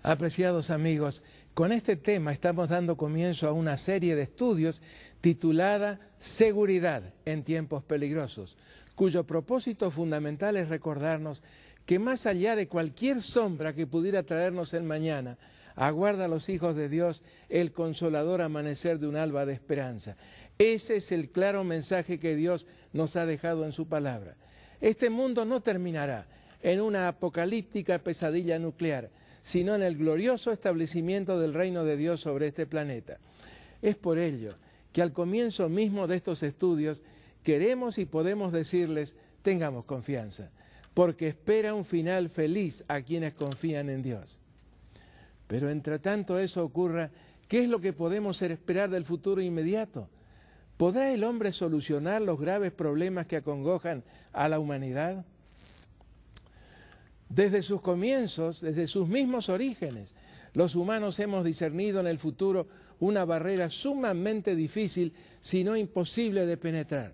Apreciados amigos, con este tema estamos dando comienzo a una serie de estudios titulada Seguridad en tiempos peligrosos, cuyo propósito fundamental es recordarnos que más allá de cualquier sombra que pudiera traernos el mañana, aguarda a los hijos de Dios el consolador amanecer de un alba de esperanza. Ese es el claro mensaje que Dios nos ha dejado en su palabra. Este mundo no terminará en una apocalíptica pesadilla nuclear, sino en el glorioso establecimiento del reino de Dios sobre este planeta. Es por ello que al comienzo mismo de estos estudios queremos y podemos decirles, tengamos confianza, porque espera un final feliz a quienes confían en Dios. Pero entre tanto eso ocurra, ¿qué es lo que podemos esperar del futuro inmediato? ¿Podrá el hombre solucionar los graves problemas que acongojan a la humanidad? Desde sus comienzos, desde sus mismos orígenes, los humanos hemos discernido en el futuro una barrera sumamente difícil, si no imposible de penetrar.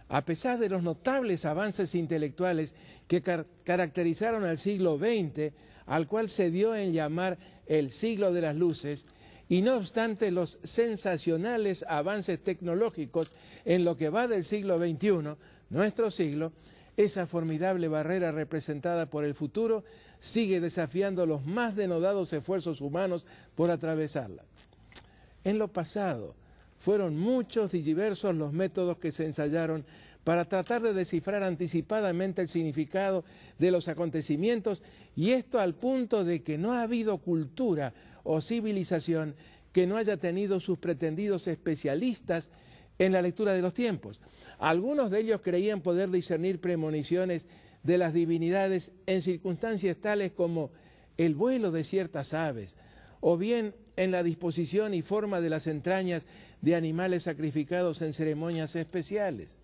A pesar de los notables avances intelectuales que caracterizaron al siglo XX, al cual se dio en llamar el siglo de las luces, y no obstante los sensacionales avances tecnológicos en lo que va del siglo XXI, nuestro siglo, esa formidable barrera representada por el futuro sigue desafiando los más denodados esfuerzos humanos por atravesarla. En lo pasado fueron muchos y diversos los métodos que se ensayaron para tratar de descifrar anticipadamente el significado de los acontecimientos, y esto al punto de que no ha habido cultura o civilización que no haya tenido sus pretendidos especialistas en la lectura de los tiempos. Algunos de ellos creían poder discernir premoniciones de las divinidades en circunstancias tales como el vuelo de ciertas aves, o bien en la disposición y forma de las entrañas de animales sacrificados en ceremonias especiales.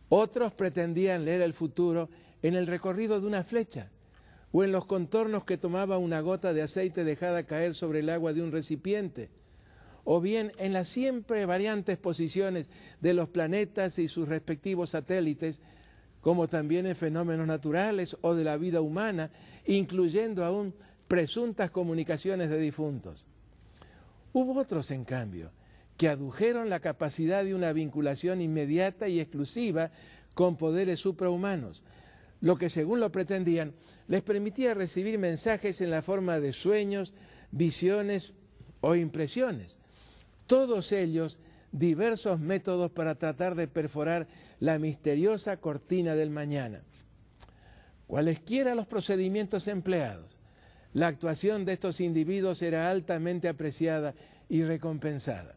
Otros pretendían leer el futuro en el recorrido de una flecha, o en los contornos que tomaba una gota de aceite dejada caer sobre el agua de un recipiente, o bien en las siempre variantes posiciones de los planetas y sus respectivos satélites, como también en fenómenos naturales o de la vida humana, incluyendo aún presuntas comunicaciones de difuntos. Hubo otros, en cambio, que adujeron la capacidad de una vinculación inmediata y exclusiva con poderes suprahumanos, lo que, según lo pretendían, les permitía recibir mensajes en la forma de sueños, visiones o impresiones. Todos ellos diversos métodos para tratar de perforar la misteriosa cortina del mañana. Cualesquiera los procedimientos empleados, la actuación de estos individuos era altamente apreciada y recompensada.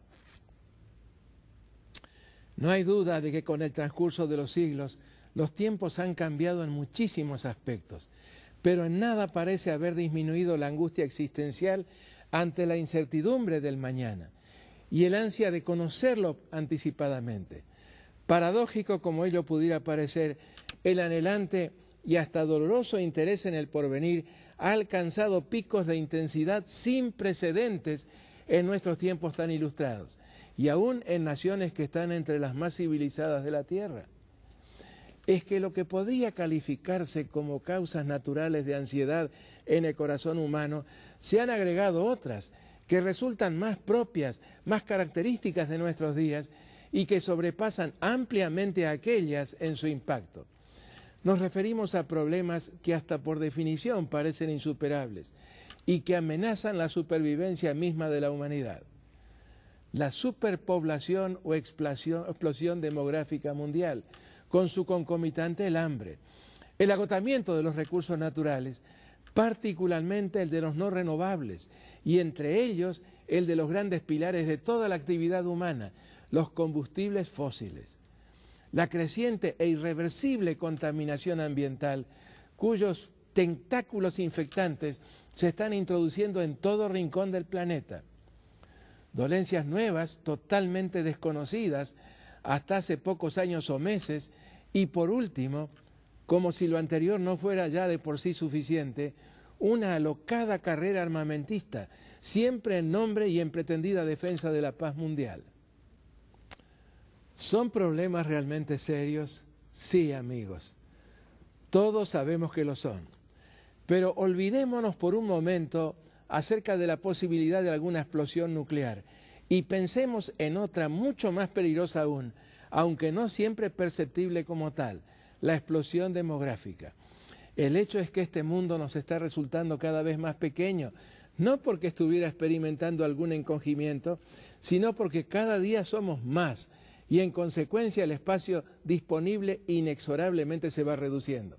No hay duda de que con el transcurso de los siglos, los tiempos han cambiado en muchísimos aspectos, pero en nada parece haber disminuido la angustia existencial ante la incertidumbre del mañana y el ansia de conocerlo anticipadamente. Paradójico como ello pudiera parecer, el anhelante y hasta doloroso interés en el porvenir ha alcanzado picos de intensidad sin precedentes en nuestros tiempos tan ilustrados, y aún en naciones que están entre las más civilizadas de la Tierra. Es que lo que podría calificarse como causas naturales de ansiedad en el corazón humano, se han agregado otras que resultan más propias, más características de nuestros días y que sobrepasan ampliamente a aquellas en su impacto. Nos referimos a problemas que hasta por definición parecen insuperables y que amenazan la supervivencia misma de la humanidad. La superpoblación o explosión demográfica mundial, con su concomitante el hambre, el agotamiento de los recursos naturales, particularmente el de los no renovables, y entre ellos el de los grandes pilares de toda la actividad humana, los combustibles fósiles. La creciente e irreversible contaminación ambiental, cuyos tentáculos infectantes se están introduciendo en todo rincón del planeta. Dolencias nuevas, totalmente desconocidas hasta hace pocos años o meses, y por último, como si lo anterior no fuera ya de por sí suficiente, una alocada carrera armamentista, siempre en nombre y en pretendida defensa de la paz mundial. ¿Son problemas realmente serios? Sí, amigos. Todos sabemos que lo son. Pero olvidémonos por un momento acerca de la posibilidad de alguna explosión nuclear y pensemos en otra mucho más peligrosa aún, aunque no siempre perceptible como tal, la explosión demográfica. El hecho es que este mundo nos está resultando cada vez más pequeño, no porque estuviera experimentando algún encogimiento, sino porque cada día somos más y en consecuencia el espacio disponible inexorablemente se va reduciendo.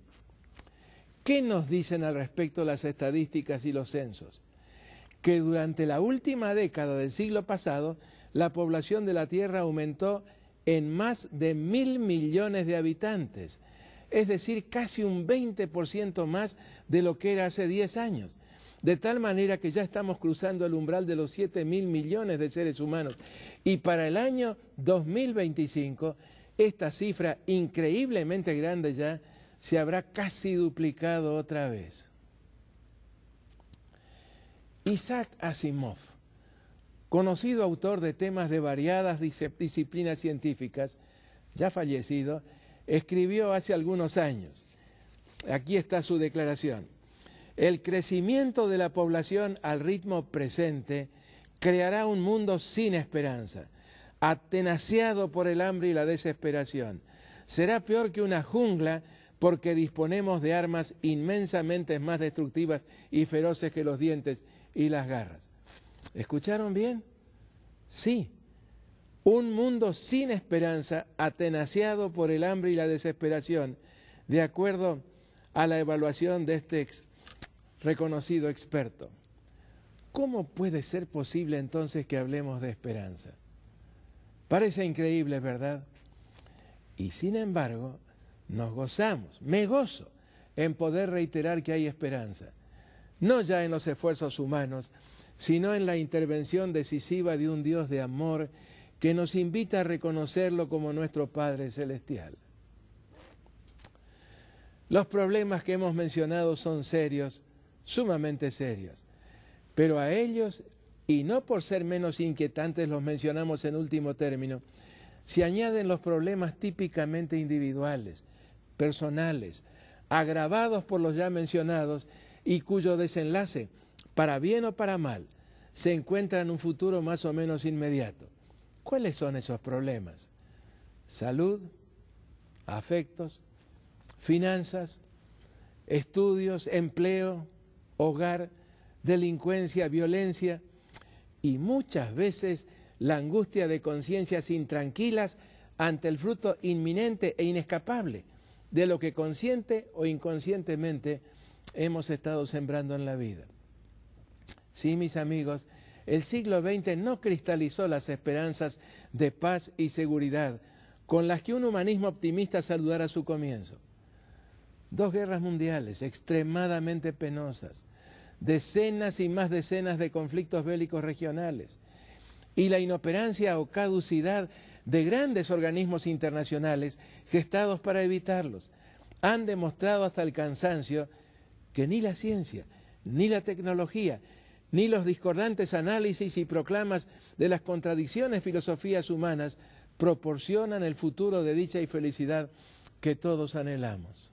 ¿Qué nos dicen al respecto las estadísticas y los censos? Que durante la última década del siglo pasado, la población de la Tierra aumentó en más de 1.000 millones de habitantes, es decir, casi un 20% más de lo que era hace 10 años. De tal manera que ya estamos cruzando el umbral de los 7.000 millones de seres humanos. Y para el año 2025, esta cifra increíblemente grande ya se habrá casi duplicado otra vez. Isaac Asimov, conocido autor de temas de variadas disciplinas científicas, ya fallecido, escribió hace algunos años. Aquí está su declaración. El crecimiento de la población al ritmo presente creará un mundo sin esperanza, atenaciado por el hambre y la desesperación. Será peor que una jungla porque disponemos de armas inmensamente más destructivas y feroces que los dientes y las garras. ¿Escucharon bien? Sí. Un mundo sin esperanza, atenaciado por el hambre y la desesperación, de acuerdo a la evaluación de este reconocido experto. ¿Cómo puede ser posible entonces que hablemos de esperanza? Parece increíble, ¿verdad? Y sin embargo, nos gozamos, me gozo en poder reiterar que hay esperanza, no ya en los esfuerzos humanos, sino en la intervención decisiva de un Dios de amor que nos invita a reconocerlo como nuestro Padre Celestial. Los problemas que hemos mencionado son serios, sumamente serios, pero a ellos, y no por ser menos inquietantes los mencionamos en último término, se añaden los problemas típicamente individuales, personales, agravados por los ya mencionados y cuyo desenlace, para bien o para mal, se encuentra en un futuro más o menos inmediato. ¿Cuáles son esos problemas? Salud, afectos, finanzas, estudios, empleo, hogar, delincuencia, violencia y muchas veces la angustia de conciencias intranquilas ante el fruto inminente e inescapable de lo que consciente o inconscientemente hemos estado sembrando en la vida. Sí, mis amigos, el siglo XX no cristalizó las esperanzas de paz y seguridad con las que un humanismo optimista saludara su comienzo. 2 guerras mundiales extremadamente penosas, decenas y más decenas de conflictos bélicos regionales y la inoperancia o caducidad de grandes organismos internacionales gestados para evitarlos han demostrado hasta el cansancio que ni la ciencia, ni la tecnología, ni los discordantes análisis y proclamas de las contradicciones filosofías humanas proporcionan el futuro de dicha y felicidad que todos anhelamos.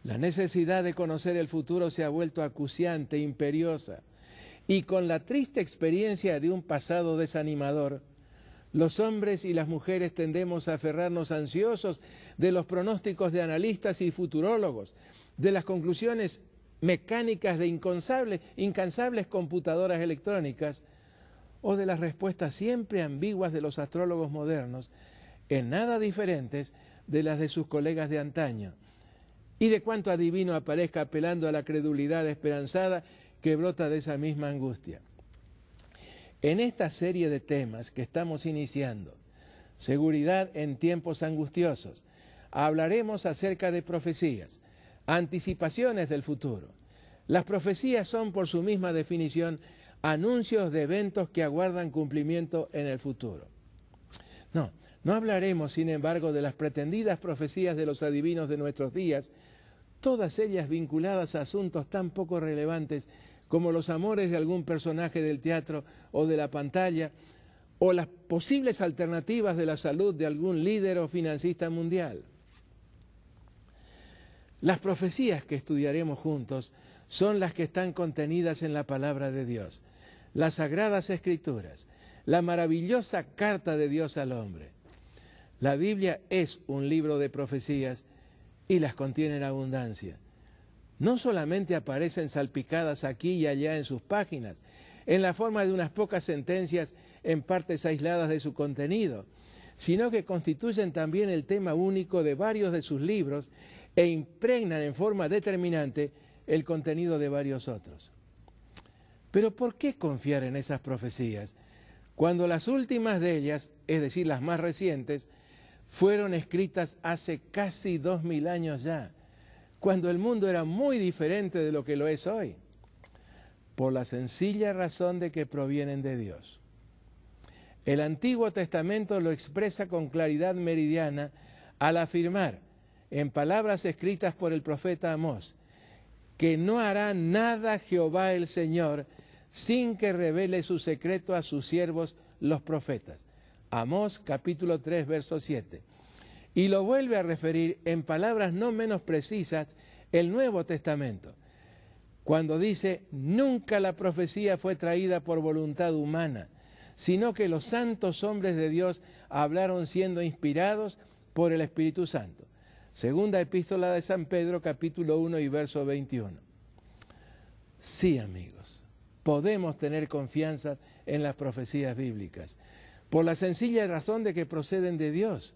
La necesidad de conocer el futuro se ha vuelto acuciante, imperiosa, y con la triste experiencia de un pasado desanimador, los hombres y las mujeres tendemos a aferrarnos ansiosos de los pronósticos de analistas y futurólogos, de las conclusiones mecánicas de incansables computadoras electrónicas o de las respuestas siempre ambiguas de los astrólogos modernos, en nada diferentes de las de sus colegas de antaño, y de cuanto adivino aparezca apelando a la credulidad esperanzada que brota de esa misma angustia. En esta serie de temas que estamos iniciando, seguridad en tiempos angustiosos, hablaremos acerca de profecías, anticipaciones del futuro. Las profecías son, por su misma definición, anuncios de eventos que aguardan cumplimiento en el futuro. No hablaremos, sin embargo, de las pretendidas profecías de los adivinos de nuestros días, todas ellas vinculadas a asuntos tan poco relevantes como los amores de algún personaje del teatro o de la pantalla, o las posibles alternativas de la salud de algún líder o financista mundial. Las profecías que estudiaremos juntos son las que están contenidas en la palabra de Dios, las sagradas escrituras, la maravillosa carta de Dios al hombre. La Biblia es un libro de profecías y las contiene en abundancia. No solamente aparecen salpicadas aquí y allá en sus páginas, en la forma de unas pocas sentencias en partes aisladas de su contenido, sino que constituyen también el tema único de varios de sus libros e impregnan en forma determinante el contenido de varios otros. Pero ¿por qué confiar en esas profecías cuando las últimas de ellas, es decir, las más recientes, fueron escritas hace casi 2000 años ya, cuando el mundo era muy diferente de lo que lo es hoy? Por la sencilla razón de que provienen de Dios. El Antiguo Testamento lo expresa con claridad meridiana al afirmar, en palabras escritas por el profeta Amós, que no hará nada Jehová el Señor sin que revele su secreto a sus siervos los profetas. Amós capítulo 3, verso 7. Y lo vuelve a referir en palabras no menos precisas el Nuevo Testamento, cuando dice, nunca la profecía fue traída por voluntad humana, sino que los santos hombres de Dios hablaron siendo inspirados por el Espíritu Santo. Segunda epístola de San Pedro, capítulo 1 y verso 21. Sí, amigos, podemos tener confianza en las profecías bíblicas, por la sencilla razón de que proceden de Dios.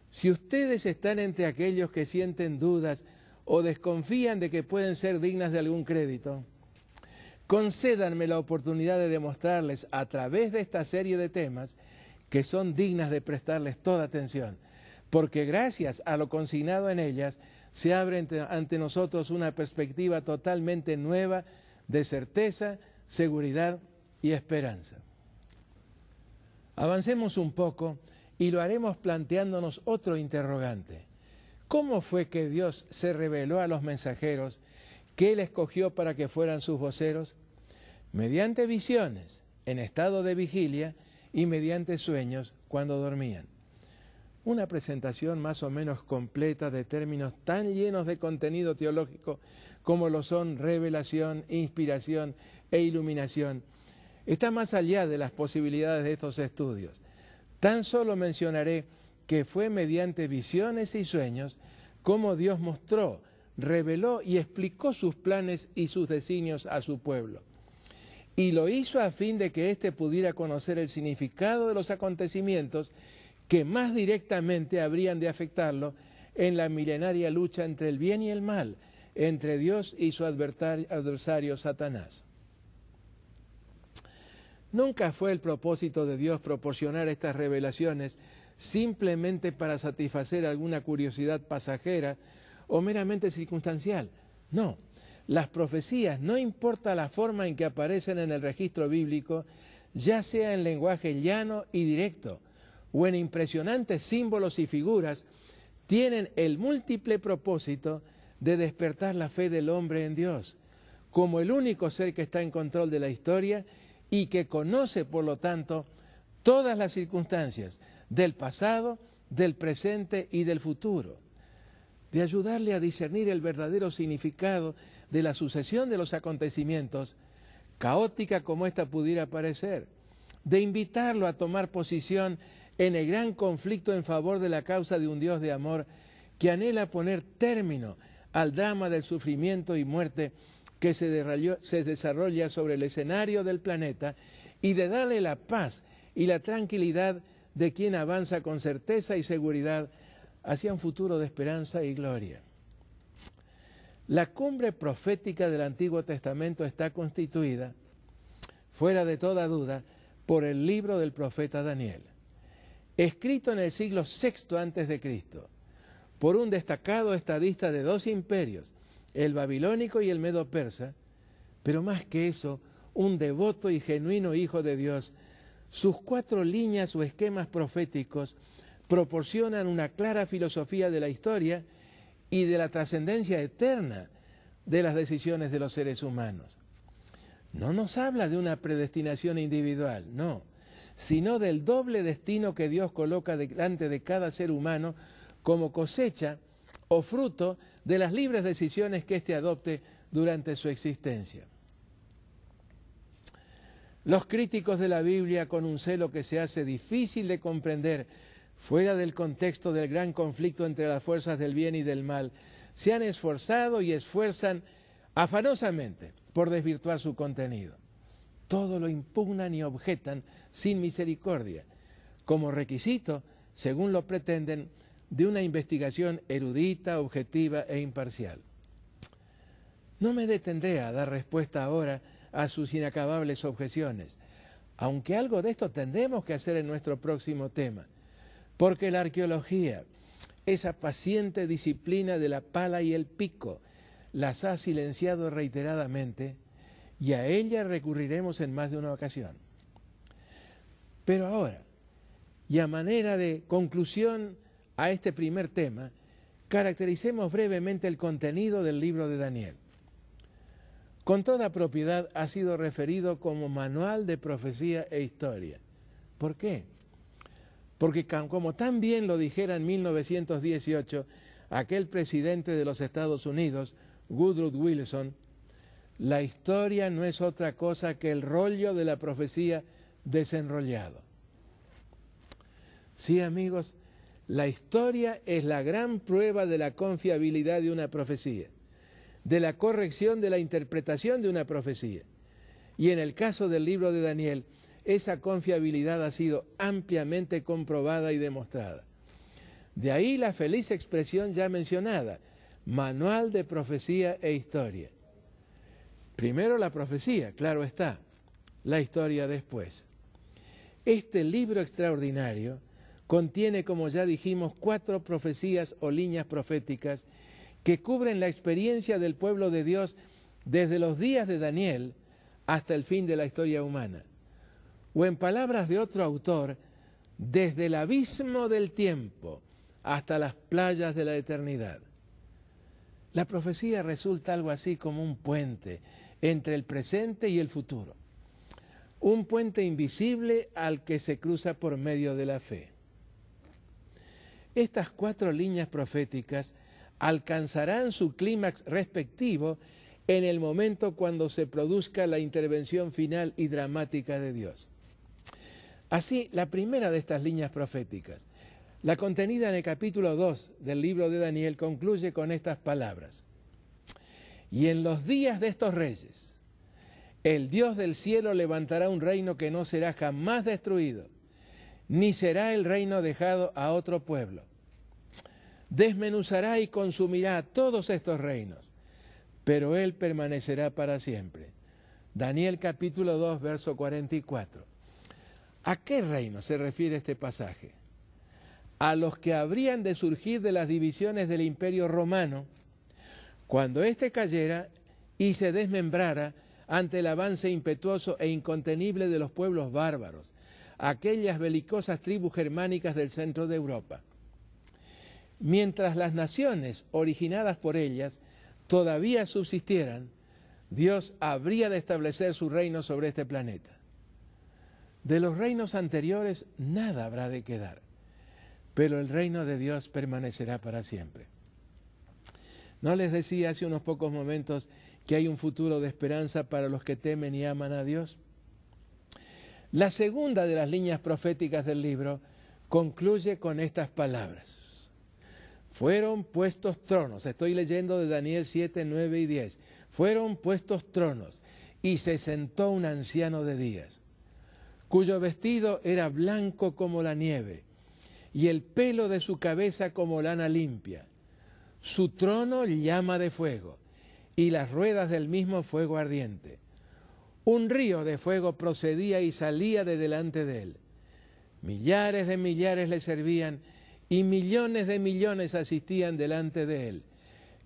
Si ustedes están entre aquellos que sienten dudas o desconfían de que pueden ser dignas de algún crédito, concédanme la oportunidad de demostrarles a través de esta serie de temas que son dignas de prestarles toda atención, porque gracias a lo consignado en ellas se abre ante nosotros una perspectiva totalmente nueva de certeza, seguridad y esperanza. Avancemos un poco y lo haremos planteándonos otro interrogante. ¿Cómo fue que Dios se reveló a los mensajeros que Él escogió para que fueran sus voceros? Mediante visiones, en estado de vigilia, y mediante sueños cuando dormían. Una presentación más o menos completa de términos tan llenos de contenido teológico como lo son revelación, inspiración e iluminación, está más allá de las posibilidades de estos estudios. Tan solo mencionaré que fue mediante visiones y sueños como Dios mostró, reveló y explicó sus planes y sus designios a su pueblo. Y lo hizo a fin de que éste pudiera conocer el significado de los acontecimientos que más directamente habrían de afectarlo en la milenaria lucha entre el bien y el mal, entre Dios y su adversario Satanás. Nunca fue el propósito de Dios proporcionar estas revelaciones simplemente para satisfacer alguna curiosidad pasajera o meramente circunstancial. No, las profecías, no importa la forma en que aparecen en el registro bíblico, ya sea en lenguaje llano y directo o en impresionantes símbolos y figuras, tienen el múltiple propósito de despertar la fe del hombre en Dios, como el único ser que está en control de la historia y que conoce, por lo tanto, todas las circunstancias del pasado, del presente y del futuro, de ayudarle a discernir el verdadero significado de la sucesión de los acontecimientos, caótica como ésta pudiera parecer, de invitarlo a tomar posición en el gran conflicto en favor de la causa de un Dios de amor que anhela poner término al drama del sufrimiento y muerte que se desarrolla sobre el escenario del planeta y de darle la paz y la tranquilidad de quien avanza con certeza y seguridad hacia un futuro de esperanza y gloria. La cumbre profética del Antiguo Testamento está constituida, fuera de toda duda, por el libro del profeta Daniel, escrito en el siglo VI a.C., por un destacado estadista de dos imperios, el babilónico y el medo-persa, pero más que eso, un devoto y genuino hijo de Dios. Sus 4 líneas o esquemas proféticos proporcionan una clara filosofía de la historia y de la trascendencia eterna de las decisiones de los seres humanos. No nos habla de una predestinación individual, no, sino del doble destino que Dios coloca delante de cada ser humano como cosecha o fruto de las libres decisiones que éste adopte durante su existencia. Los críticos de la Biblia, con un celo que se hace difícil de comprender fuera del contexto del gran conflicto entre las fuerzas del bien y del mal, se han esforzado y esfuerzan afanosamente por desvirtuar su contenido. Todo lo impugnan y objetan sin misericordia, como requisito, según lo pretenden, de una investigación erudita, objetiva e imparcial. No me detendré a dar respuesta ahora a sus inacabables objeciones, aunque algo de esto tendremos que hacer en nuestro próximo tema, porque la arqueología, esa paciente disciplina de la pala y el pico, las ha silenciado reiteradamente y a ella recurriremos en más de una ocasión. Pero ahora, y a manera de conclusión a este primer tema, caractericemos brevemente el contenido del libro de Daniel. Con toda propiedad ha sido referido como manual de profecía e historia. ¿Por qué? Porque como tan bien lo dijera en 1918 aquel presidente de los Estados Unidos, Woodrow Wilson, la historia no es otra cosa que el rollo de la profecía desenrollado. Sí, amigos, la historia es la gran prueba de la confiabilidad de una profecía, de la corrección de la interpretación de una profecía. Y en el caso del libro de Daniel, esa confiabilidad ha sido ampliamente comprobada y demostrada. De ahí la feliz expresión ya mencionada, manual de profecía e historia. Primero la profecía, claro está, la historia después. Este libro extraordinario contiene, como ya dijimos, 4 profecías o líneas proféticas que cubren la experiencia del pueblo de Dios desde los días de Daniel hasta el fin de la historia humana. O en palabras de otro autor, desde el abismo del tiempo hasta las playas de la eternidad. La profecía resulta algo así como un puente entre el presente y el futuro. Un puente invisible al que se cruza por medio de la fe. Estas 4 líneas proféticas alcanzarán su clímax respectivo en el momento cuando se produzca la intervención final y dramática de Dios. Así, la primera de estas líneas proféticas, la contenida en el capítulo 2 del libro de Daniel, concluye con estas palabras. Y en los días de estos reyes, el Dios del cielo levantará un reino que no será jamás destruido, ni será el reino dejado a otro pueblo. Desmenuzará y consumirá todos estos reinos, pero él permanecerá para siempre. Daniel capítulo 2, verso 44. ¿A qué reino se refiere este pasaje? A los que habrían de surgir de las divisiones del Imperio Romano, cuando éste cayera y se desmembrara ante el avance impetuoso e incontenible de los pueblos bárbaros, aquellas belicosas tribus germánicas del centro de Europa. Mientras las naciones originadas por ellas todavía subsistieran, Dios habría de establecer su reino sobre este planeta. De los reinos anteriores nada habrá de quedar, pero el reino de Dios permanecerá para siempre. ¿No les decía hace unos pocos momentos que hay un futuro de esperanza para los que temen y aman a Dios? La segunda de las líneas proféticas del libro concluye con estas palabras. Fueron puestos tronos, estoy leyendo de Daniel 7, 9 y 10. Fueron puestos tronos y se sentó un anciano de días, cuyo vestido era blanco como la nieve y el pelo de su cabeza como lana limpia. Su trono llama de fuego y las ruedas del mismo fuego ardiente. Un río de fuego procedía y salía de delante de él. Millares de millares le servían y millones de millones asistían delante de él.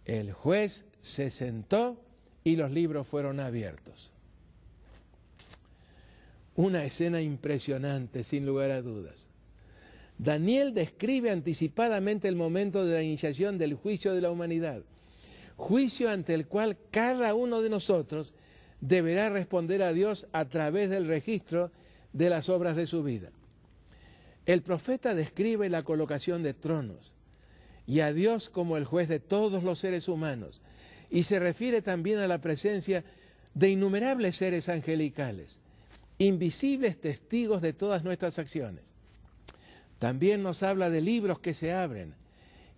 El juez se sentó y los libros fueron abiertos. Una escena impresionante, sin lugar a dudas. Daniel describe anticipadamente el momento de la iniciación del juicio de la humanidad, juicio ante el cual cada uno de nosotros deberá responder a Dios a través del registro de las obras de su vida. El profeta describe la colocación de tronos y a Dios como el juez de todos los seres humanos. Y se refiere también a la presencia de innumerables seres angelicales, invisibles testigos de todas nuestras acciones. También nos habla de libros que se abren,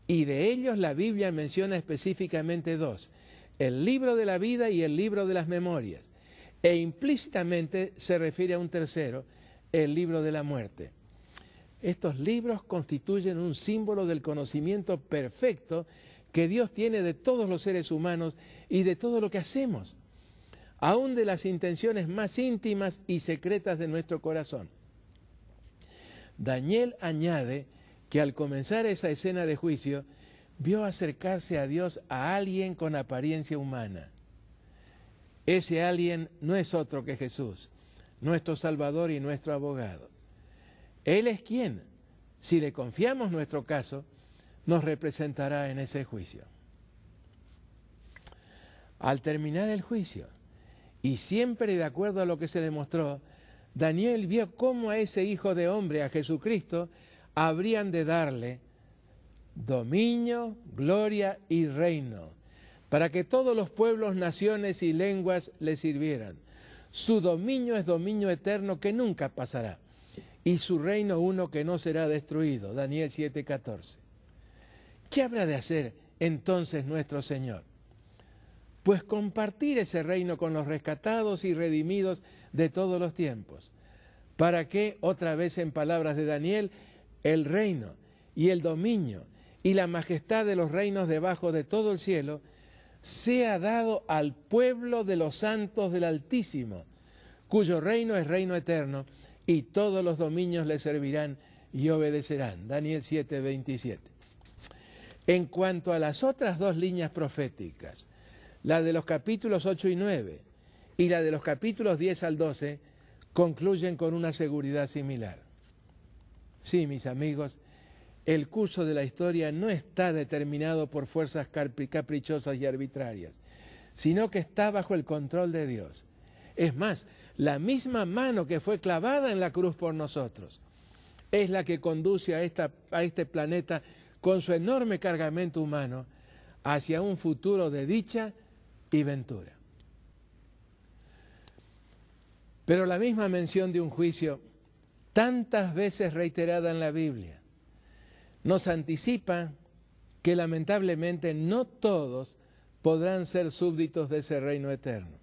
y de ellos la Biblia menciona específicamente dos: el libro de la vida y el libro de las memorias, e implícitamente se refiere a un tercero, el libro de la muerte. Estos libros constituyen un símbolo del conocimiento perfecto que Dios tiene de todos los seres humanos y de todo lo que hacemos, aún de las intenciones más íntimas y secretas de nuestro corazón. Daniel añade que al comenzar esa escena de juicio, vio acercarse a Dios a alguien con apariencia humana. Ese alguien no es otro que Jesús, nuestro Salvador y nuestro abogado. Él es quien, si le confiamos nuestro caso, nos representará en ese juicio. Al terminar el juicio, y siempre de acuerdo a lo que se le mostró, Daniel vio cómo a ese Hijo de Hombre, a Jesucristo, habrían de darle dominio, gloria y reino, para que todos los pueblos, naciones y lenguas le sirvieran. Su dominio es dominio eterno que nunca pasará, y su reino uno que no será destruido. Daniel 7:14. ¿Qué habrá de hacer entonces nuestro Señor? Pues compartir ese reino con los rescatados y redimidos de todos los tiempos, para que, otra vez en palabras de Daniel, el reino y el dominio y la majestad de los reinos debajo de todo el cielo sea dado al pueblo de los santos del Altísimo, cuyo reino es reino eterno, y todos los dominios le servirán y obedecerán. Daniel 7:27. En cuanto a las otras dos líneas proféticas, la de los capítulos 8 y 9 y la de los capítulos 10 al 12, concluyen con una seguridad similar. Sí, mis amigos, el curso de la historia no está determinado por fuerzas caprichosas y arbitrarias, sino que está bajo el control de Dios. Es más, la misma mano que fue clavada en la cruz por nosotros es la que conduce a este planeta con su enorme cargamento humano hacia un futuro de dicha y ventura. Pero la misma mención de un juicio, tantas veces reiterada en la Biblia, nos anticipa que lamentablemente no todos podrán ser súbditos de ese reino eterno.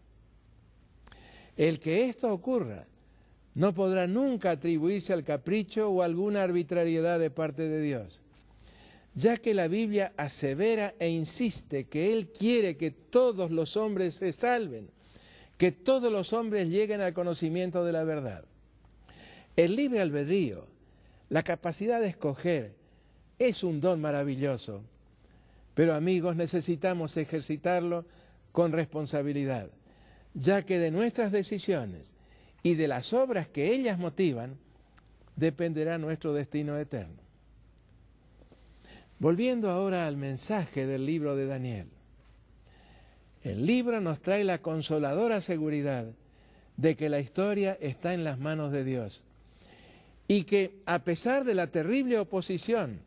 El que esto ocurra no podrá nunca atribuirse al capricho o alguna arbitrariedad de parte de Dios, ya que la Biblia asevera e insiste que Él quiere que todos los hombres se salven, que todos los hombres lleguen al conocimiento de la verdad. El libre albedrío, la capacidad de escoger, es un don maravilloso, pero amigos, necesitamos ejercitarlo con responsabilidad, ya que de nuestras decisiones y de las obras que ellas motivan, dependerá nuestro destino eterno. Volviendo ahora al mensaje del libro de Daniel. El libro nos trae la consoladora seguridad de que la historia está en las manos de Dios y que, a pesar de la terrible oposición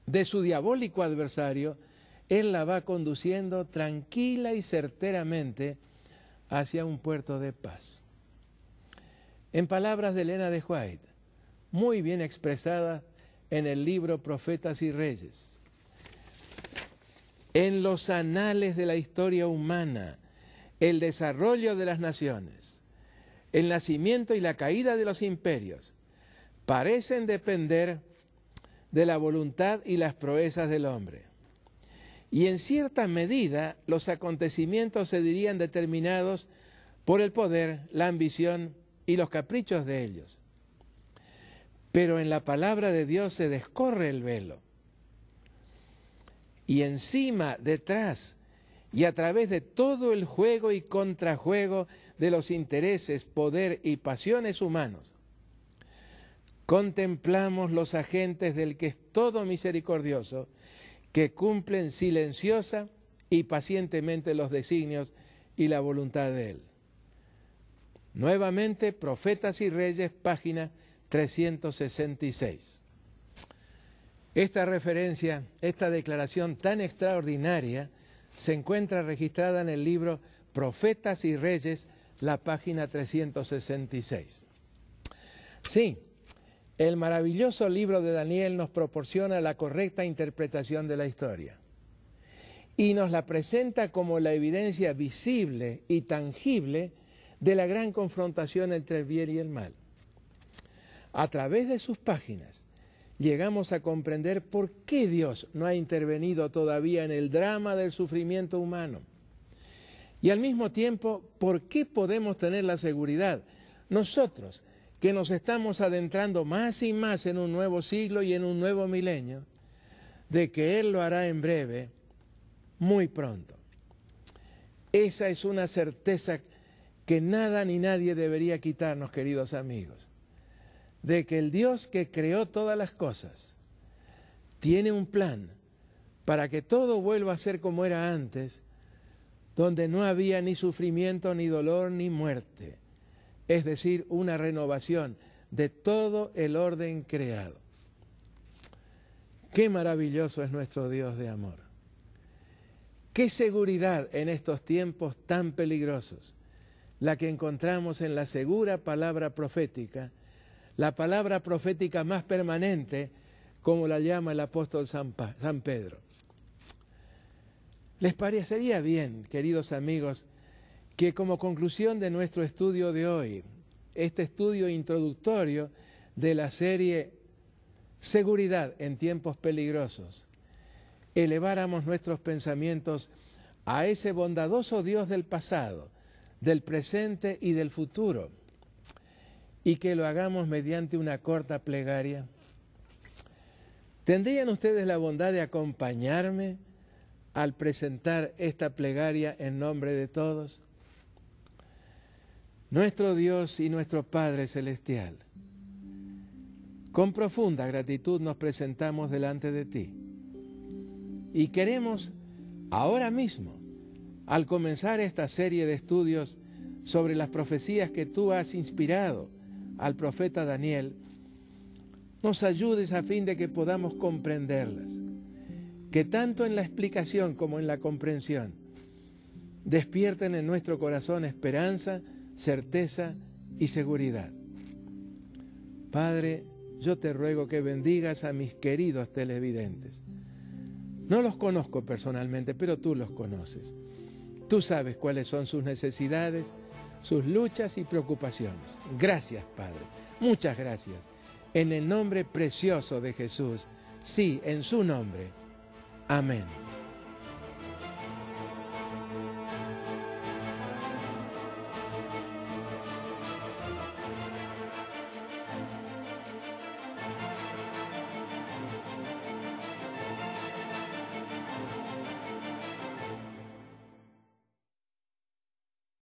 de su diabólico adversario, Él la va conduciendo tranquila y certeramente hacia un puerto de paz. En palabras de Elena de White, muy bien expresadas en el libro Profetas y Reyes, en los anales de la historia humana, el desarrollo de las naciones, el nacimiento y la caída de los imperios, parecen depender de la voluntad y las proezas del hombre. Y en cierta medida los acontecimientos se dirían determinados por el poder, la ambición y los caprichos de ellos. Pero en la palabra de Dios se descorre el velo. Y encima, detrás y a través de todo el juego y contrajuego de los intereses, poder y pasiones humanos, contemplamos los agentes del que es todo misericordioso, que cumplen silenciosa y pacientemente los designios y la voluntad de Él. Nuevamente, Profetas y Reyes, página 366. Esta referencia, esta declaración tan extraordinaria, se encuentra registrada en el libro Profetas y Reyes, la página 366. Sí, el maravilloso libro de Daniel nos proporciona la correcta interpretación de la historia y nos la presenta como la evidencia visible y tangible de la gran confrontación entre el bien y el mal. A través de sus páginas llegamos a comprender por qué Dios no ha intervenido todavía en el drama del sufrimiento humano. Y al mismo tiempo, ¿por qué podemos tener la seguridad, nosotros, que nos estamos adentrando más y más en un nuevo siglo y en un nuevo milenio, de que Él lo hará en breve, muy pronto? Esa es una certeza que nada ni nadie debería quitarnos, queridos amigos, de que el Dios que creó todas las cosas tiene un plan para que todo vuelva a ser como era antes, donde no había ni sufrimiento, ni dolor, ni muerte, es decir, una renovación de todo el orden creado. Qué maravilloso es nuestro Dios de amor. Qué seguridad en estos tiempos tan peligrosos, la que encontramos en la segura palabra profética, la palabra profética más permanente, como la llama el apóstol San Pedro. ¿Les parecería bien, queridos amigos, que como conclusión de nuestro estudio de hoy, este estudio introductorio de la serie Seguridad en tiempos peligrosos, eleváramos nuestros pensamientos a ese bondadoso Dios del pasado, del presente y del futuro, y que lo hagamos mediante una corta plegaria? ¿Tendrían ustedes la bondad de acompañarme al presentar esta plegaria en nombre de todos? Nuestro Dios y nuestro Padre Celestial, con profunda gratitud nos presentamos delante de ti y queremos ahora mismo, al comenzar esta serie de estudios sobre las profecías que tú has inspirado al profeta Daniel, nos ayudes a fin de que podamos comprenderlas, que tanto en la explicación como en la comprensión despierten en nuestro corazón esperanza, certeza y seguridad. Padre, yo te ruego que bendigas a mis queridos televidentes. No los conozco personalmente, pero tú los conoces. Tú sabes cuáles son sus necesidades, sus luchas y preocupaciones. Gracias, Padre. Muchas gracias. En el nombre precioso de Jesús. Sí, en su nombre. Amén.